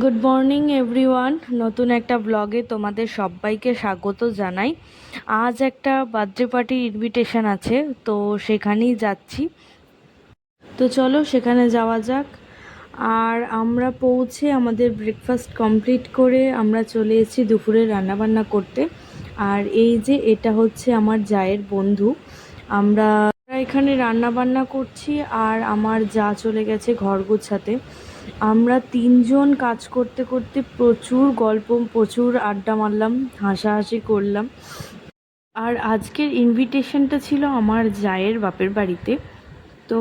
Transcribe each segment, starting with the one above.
Good morning everyone. নতুন একটা ব্লগে তোমাদের সবাইকে স্বাগত জানাই। আজ একটা বার্থডে পার্টির ইনভিটেশন আছে, তো সেখানেই যাচ্ছি। তো চলো সেখানে যাওয়া যাক। আর আমরা পৌঁছে আমাদের ব্রেকফাস্ট কমপ্লিট করে আমরা চলে এসেছি দুপুরে রান্নাবান্না করতে। আর এই যে এটা হচ্ছে আমার জায়ের বন্ধু। আমরা এখানে রান্নাবান্না করছি আর আমার যা চলে গেছে ঘর গোছাতে। আমরা তিনজন কাজ করতে করতে প্রচুর গল্প, প্রচুর আড্ডা মারলাম, হাসাহাসি করলাম। আর আজকের ইনভিটেশনটা ছিল আমার জায়ের বাপের বাড়িতে। তো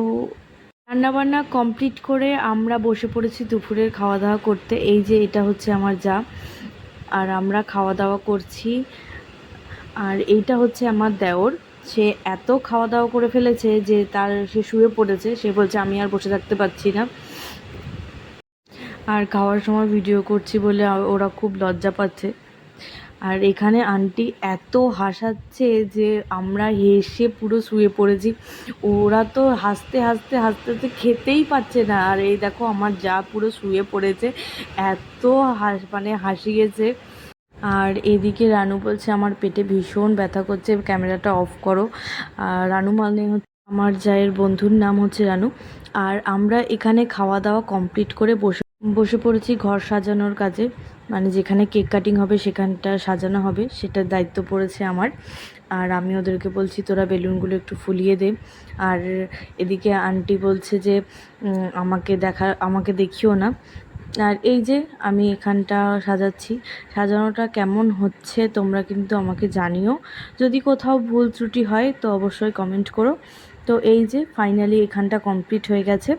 রান্নাবান্না কমপ্লিট করে আমরা বসে পড়েছি দুপুরের খাওয়া দাওয়া করতে। এই যে এটা হচ্ছে আমার যা, আর আমরা খাওয়া দাওয়া করছি। আর এইটা হচ্ছে আমার দেওর। সে এত খাওয়া দাওয়া করে ফেলেছে যে সে শুয়ে পড়েছে। সে বলছে আমি আর বসে থাকতে পারছি না। আর খাওয়ার সময় ভিডিও করছি বলে ওরা খুব লজ্জা পাচ্ছে। আর এখানে আন্টি এত হাসাচ্ছে যে আমরা হেসে পুরো শুয়ে পড়েছি। ওরা তো হাসতে হাসতে হাসতে হাসতে খেতেই পাচ্ছে না। আর এই দেখো আমার যা পুরো শুয়ে পড়েছে, এত হাসি গেছে। আর এদিকে রানু বলছে আমার পেটে ভীষণ ব্যথা করছে, ক্যামেরাটা অফ করো। আর রানু মানে হচ্ছে আমার জায়ের বন্ধুর নাম হচ্ছে রানু। আর আমরা এখানে খাওয়া দাওয়া কমপ্লিট করে বসে বসে পড়েছি ঘর সাজানোর কাজে। মানে যেখানে কেক কাটিং হবে সেখানটা সাজানো হবে, সেটার দায়িত্ব পড়েছে আমার। আর আমি ওদেরকে বলছি তোরা বেলুনগুলো একটু ফুলিয়ে দে। আর এদিকে আন্টি বলছে যে আমাকে দেখিও না। আর এই যে আমি এখানটা সাজাচ্ছি। সাজানোটা কেমন হচ্ছে তোমরা কিন্তু আমাকে জানিও। যদি কোথাও ভুল ত্রুটি হয় তো অবশ্যই কমেন্ট করো। তো এই যে ফাইনালি এখানটা কমপ্লিট হয়ে গেছে।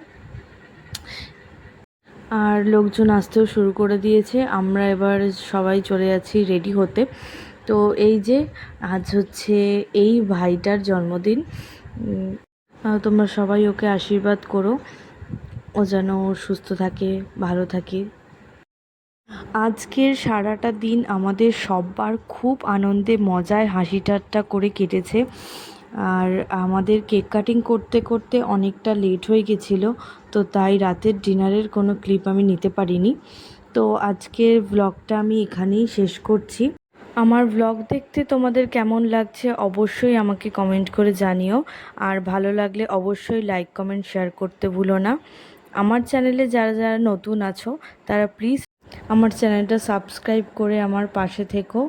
আর লোকজন আসতেও শুরু করে দিয়েছে। আমরা এবার সবাই চলে যাচ্ছি রেডি হতে। তো এই যে আজ হচ্ছে এই ভাইটার জন্মদিন। তোমরা সবাই ওকে আশীর্বাদ করো, ও যেন সুস্থ থাকে, ভালো থাকে। আজকের সারাটা দিন আমাদের সবার খুব আনন্দে মজায় হাসি ঠাট্টা করে কেটেছে। আর আমাদের কেক কাটিং করতে করতে অনেকটা লেট হয়ে গেছিলো, তো তাই রাতের ডিনারের কোনো ক্লিপ আমি নিতে পারিনি। তো আজকের ব্লগটা আমি এখানেই শেষ করছি। আমার ব্লগ দেখতে তোমাদের কেমন লাগছে অবশ্যই আমাকে কমেন্ট করে জানিও। আর ভালো লাগলে অবশ্যই লাইক কমেন্ট শেয়ার করতে ভুলো না। আমার চ্যানেলে যারা যারা নতুন আছো তারা প্লিজ আমার চ্যানেলটা সাবস্ক্রাইব করে আমার পাশে থেকো।